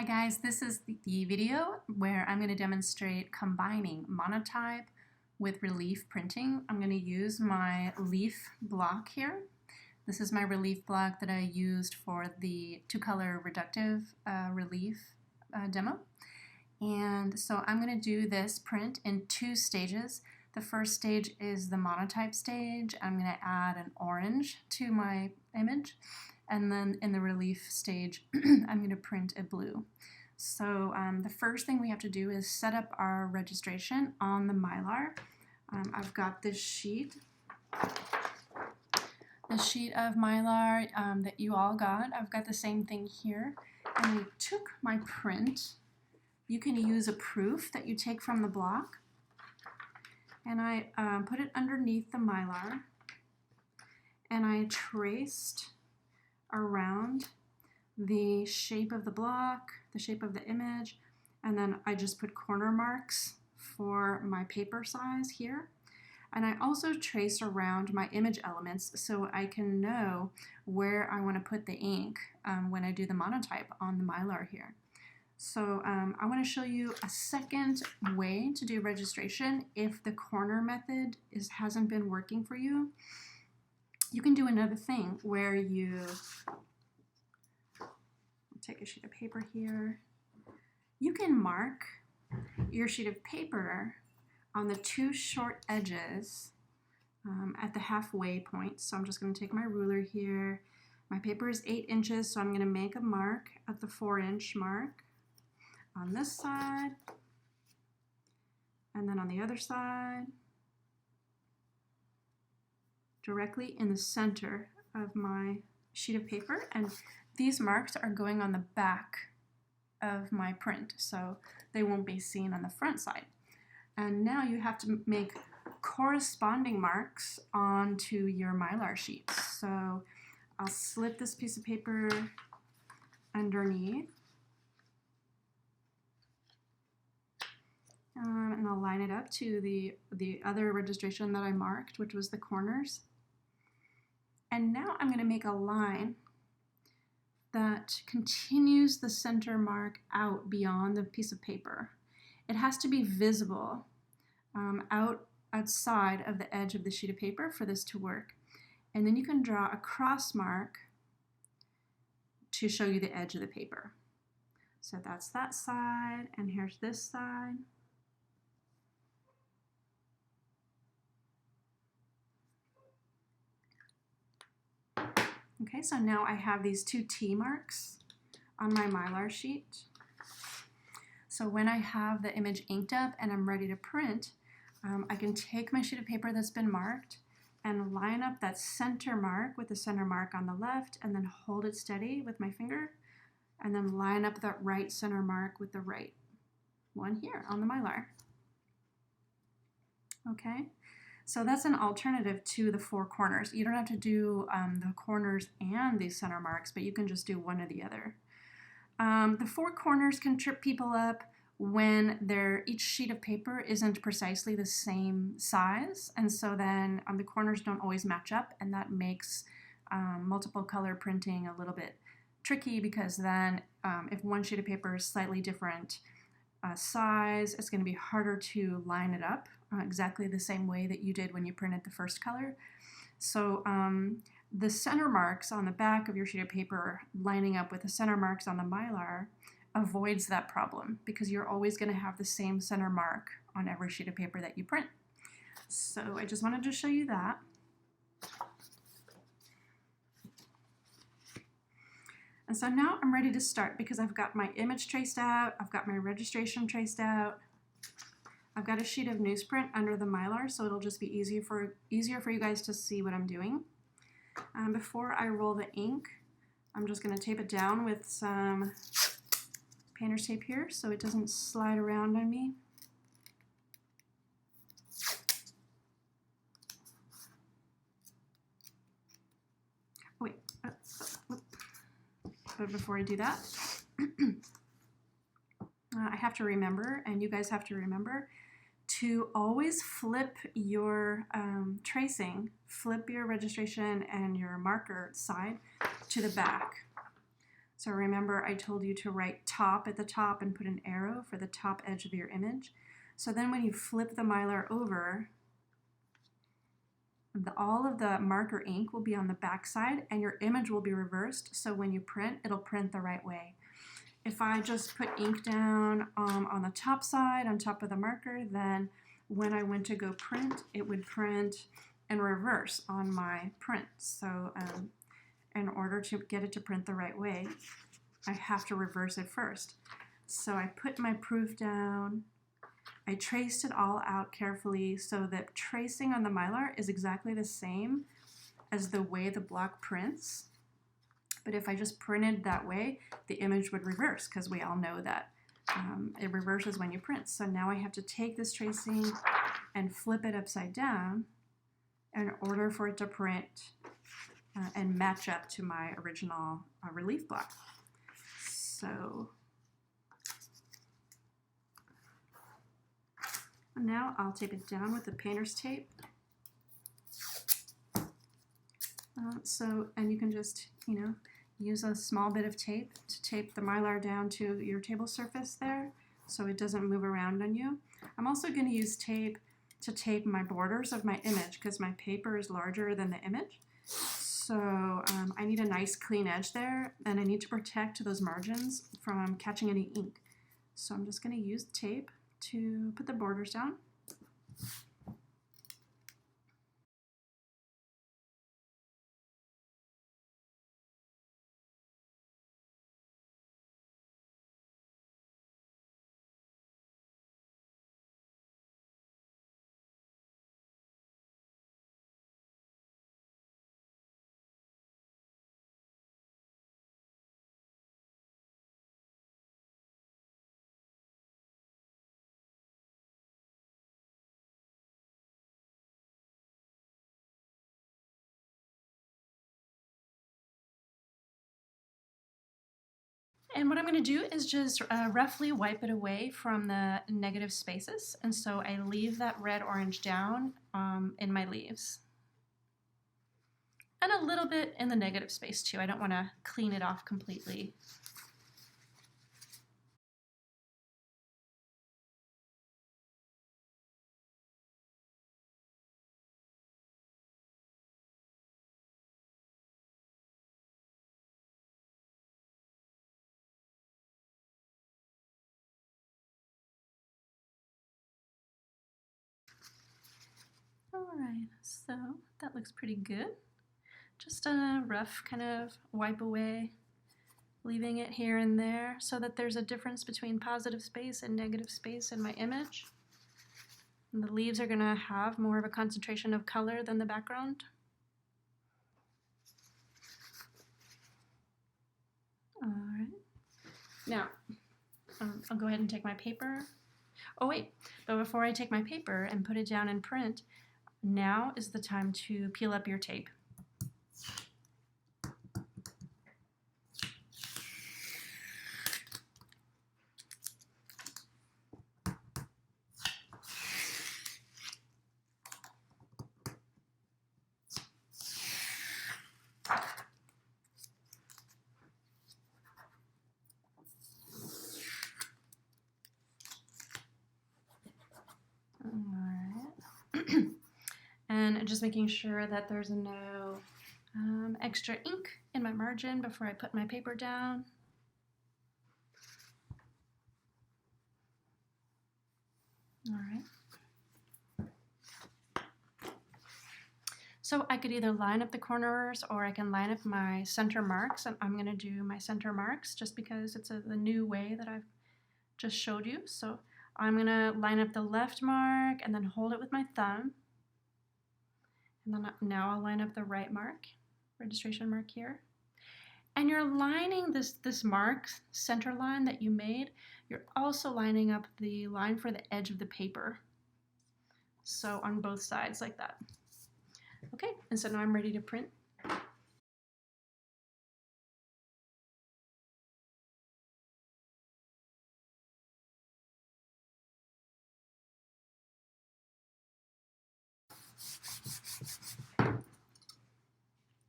Hi guys, this is the video where I'm going to demonstrate combining monotype with relief printing. I'm going to use my leaf block here. This is my relief block that I used for the two-color reductive relief demo. And so I'm going to do this print in two stages. The first stage is the monotype stage. I'm going to add an orange to my image. And then in the relief stage, I'm going to print a blue. So the first thing we have to do is set up our registration on the Mylar. I've got this sheet of Mylar that you all got. I've got the same thing here. And I took my print. You can use a proof that you take from the block. And I put it underneath the Mylar. And I traced around the shape of the block, the shape of the image, and then I just put corner marks for my paper size here. And I also traced around my image elements so I can know where I want to put the ink when I do the monotype on the Mylar here. So I want to show you a second way to do registration if the corner method hasn't been working for you. You can do another thing where you take a sheet of paper here. You can mark your sheet of paper on the two short edges at the halfway point. So I'm just going to take my ruler here. My paper is 8 inches, so I'm going to make a mark at the 4-inch mark on this side, and then on the other side, directly in the center of my sheet of paper. And these marks are going on the back of my print, so they won't be seen on the front side. And now you have to make corresponding marks onto your Mylar sheet. So I'll slip this piece of paper underneath, and I'll line it up to the other registration that I marked, which was the corners. And now I'm going to make a line that continues the center mark out beyond the piece of paper. It has to be visible outside of the edge of the sheet of paper for this to work. And then you can draw a cross mark to show you the edge of the paper. So that's that side, and here's this side. Okay, so now I have these two T marks on my Mylar sheet. So when I have the image inked up and I'm ready to print, I can take my sheet of paper that's been marked and line up that center mark with the center mark on the left, and then hold it steady with my finger, and then line up that right center mark with the right one here on the Mylar. Okay. So that's an alternative to the 4 corners. You don't have to do the corners and the center marks, but you can just do one or the other. The 4 corners can trip people up when each sheet of paper isn't precisely the same size, and so then the corners don't always match up, and that makes multiple color printing a little bit tricky, because then if one sheet of paper is slightly different size, it's going to be harder to line it up exactly the same way that you did when you printed the first color. So the center marks on the back of your sheet of paper lining up with the center marks on the Mylar avoids that problem, because you're always going to have the same center mark on every sheet of paper that you print. So I just wanted to show you that. And so now I'm ready to start, because I've got my image traced out, I've got my registration traced out, I've got a sheet of newsprint under the Mylar, so it'll just be easier for you guys to see what I'm doing. Before I roll the ink, I'm just going to tape it down with some painter's tape here so it doesn't slide around on me. Oh, wait. But before I do that, I have to remember, and you guys have to remember, to always flip your tracing, flip your registration and your marker side to the back. So remember I told you to write top at the top and put an arrow for the top edge of your image. So then when you flip the Mylar over, all of the marker ink will be on the back side and your image will be reversed, so when you print, it'll print the right way. If I just put ink down on the top side, on top of the marker, then when I went to go print, it would print in reverse on my print. So in order to get it to print the right way, I have to reverse it first. So I put my proof down, I traced it all out carefully so that tracing on the Mylar is exactly the same as the way the block prints. But if I just printed that way, the image would reverse, because we all know that it reverses when you print. So now I have to take this tracing and flip it upside down in order for it to print and match up to my original relief block. So now I'll tape it down with the painter's tape. And you can just, use a small bit of tape to tape the Mylar down to your table surface there so it doesn't move around on you. I'm also going to use tape to tape my borders of my image because my paper is larger than the image. So I need a nice clean edge there, and I need to protect those margins from catching any ink. So I'm just going to use tape to put the borders down. And what I'm going to do is just roughly wipe it away from the negative spaces. And so I leave that red-orange down in my leaves. And a little bit in the negative space too. I don't want to clean it off completely. All right, so that looks pretty good. Just a rough kind of wipe away, leaving it here and there so that there's a difference between positive space and negative space in my image. And the leaves are going to have more of a concentration of color than the background. All right. Now, I'll go ahead and take my paper. Oh wait, but before I take my paper and put it down and print, now is the time to peel up your tape. And just making sure that there's no extra ink in my margin before I put my paper down. All right. So I could either line up the corners or I can line up my center marks, and I'm going to do my center marks just because it's the new way that I've just showed you. So I'm going to line up the left mark and then hold it with my thumb. And then now I'll line up the right mark, registration mark here. And you're lining this mark, center line that you made, you're also lining up the line for the edge of the paper. So on both sides like that. Okay, and so now I'm ready to print.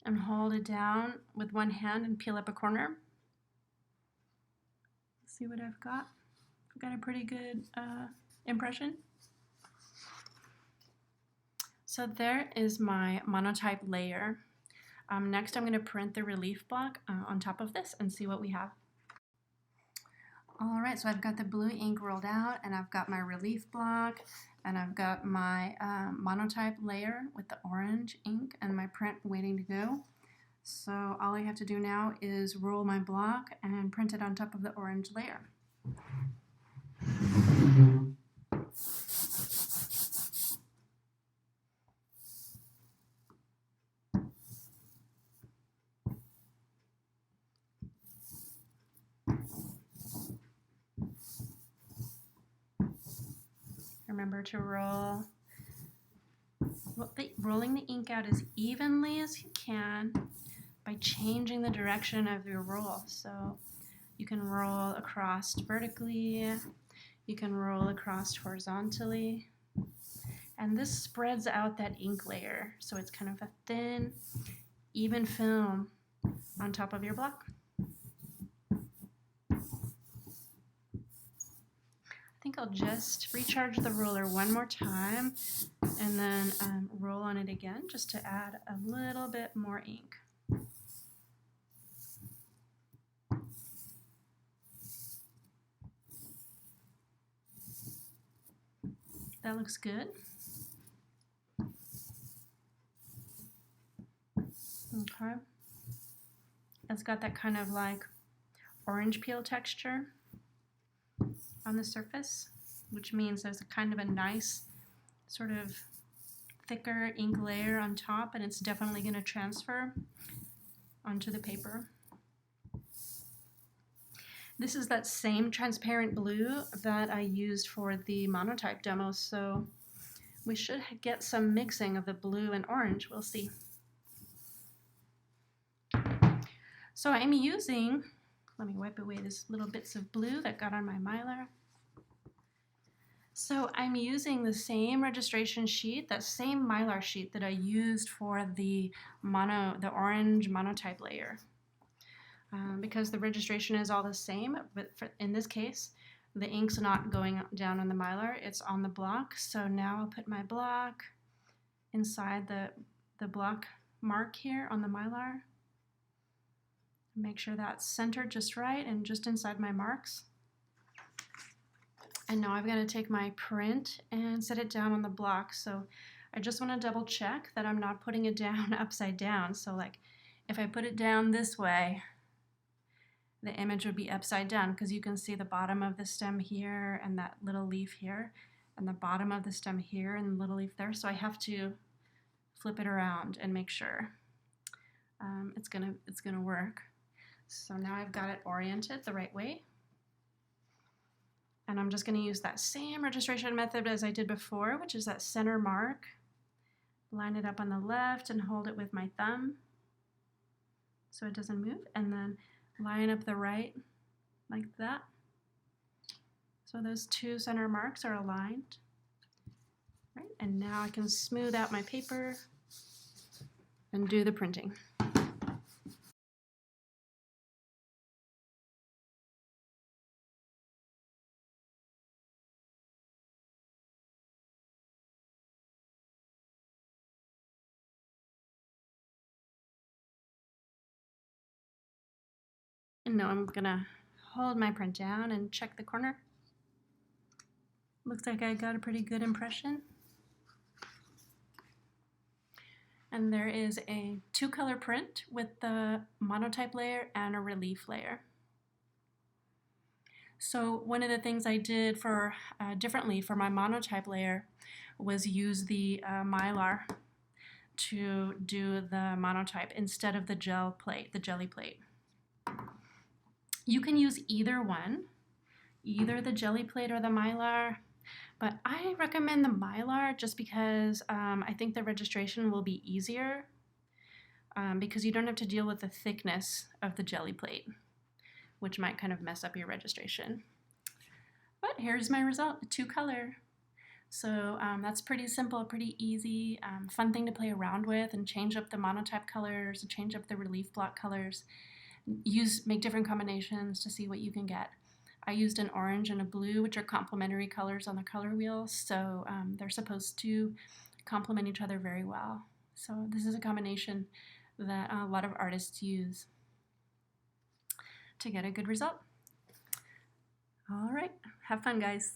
And hold it down with one hand and peel up a corner. See what I've got? I've got a pretty good impression. So there is my monotype layer. Next I'm going to print the relief block on top of this and see what we have. Alright, so I've got the blue ink rolled out, and I've got my relief block, and I've got my monotype layer with the orange ink and my print waiting to go. So all I have to do now is roll my block and print it on top of the orange layer. Remember to rolling the ink out as evenly as you can by changing the direction of your roll. So you can roll across vertically, you can roll across horizontally, and this spreads out that ink layer, so it's kind of a thin, even film on top of your block. I think I'll just recharge the roller one more time and then roll on it again just to add a little bit more ink. That looks good. Okay. It's got that kind of like orange peel texture on the surface, which means there's a kind of a nice sort of thicker ink layer on top, and it's definitely going to transfer onto the paper. This is that same transparent blue that I used for the Monotype demo, so we should get some mixing of the blue and orange. We'll see. So I'm using, let me wipe away these little bits of blue that got on my Mylar. So I'm using the same registration sheet, that same Mylar sheet that I used for the orange monotype layer. Because the registration is all the same, but in this case, the ink's not going down on the Mylar, it's on the block. So now I'll put my block inside the block mark here on the Mylar. Make sure that's centered just right and just inside my marks. And now I've got to take my print and set it down on the block. So I just want to double check that I'm not putting it down upside down. So like if I put it down this way, the image would be upside down because you can see the bottom of the stem here and that little leaf here and the bottom of the stem here and the little leaf there. So I have to flip it around and make sure it's gonna work. So now I've got it oriented the right way. And I'm just going to use that same registration method as I did before, which is that center mark. Line it up on the left and hold it with my thumb so it doesn't move. And then line up the right like that. So those two center marks are aligned. Right? And now I can smooth out my paper and do the printing. And now I'm gonna hold my print down and check the corner. Looks like I got a pretty good impression. And there is a 2-color print with the monotype layer and a relief layer. So one of the things I did for differently for my monotype layer was use the Mylar to do the monotype instead of the jelly plate. You can use either one, either the jelly plate or the Mylar, but I recommend the Mylar just because I think the registration will be easier because you don't have to deal with the thickness of the jelly plate, which might kind of mess up your registration. But here's my result, a 2-color. So that's pretty simple, pretty easy, fun thing to play around with and change up the monotype colors, change up the relief block colors. Make different combinations to see what you can get. I used an orange and a blue, which are complementary colors on the color wheel, so they're supposed to complement each other very well. So this is a combination that a lot of artists use to get a good result. All right, have fun, guys.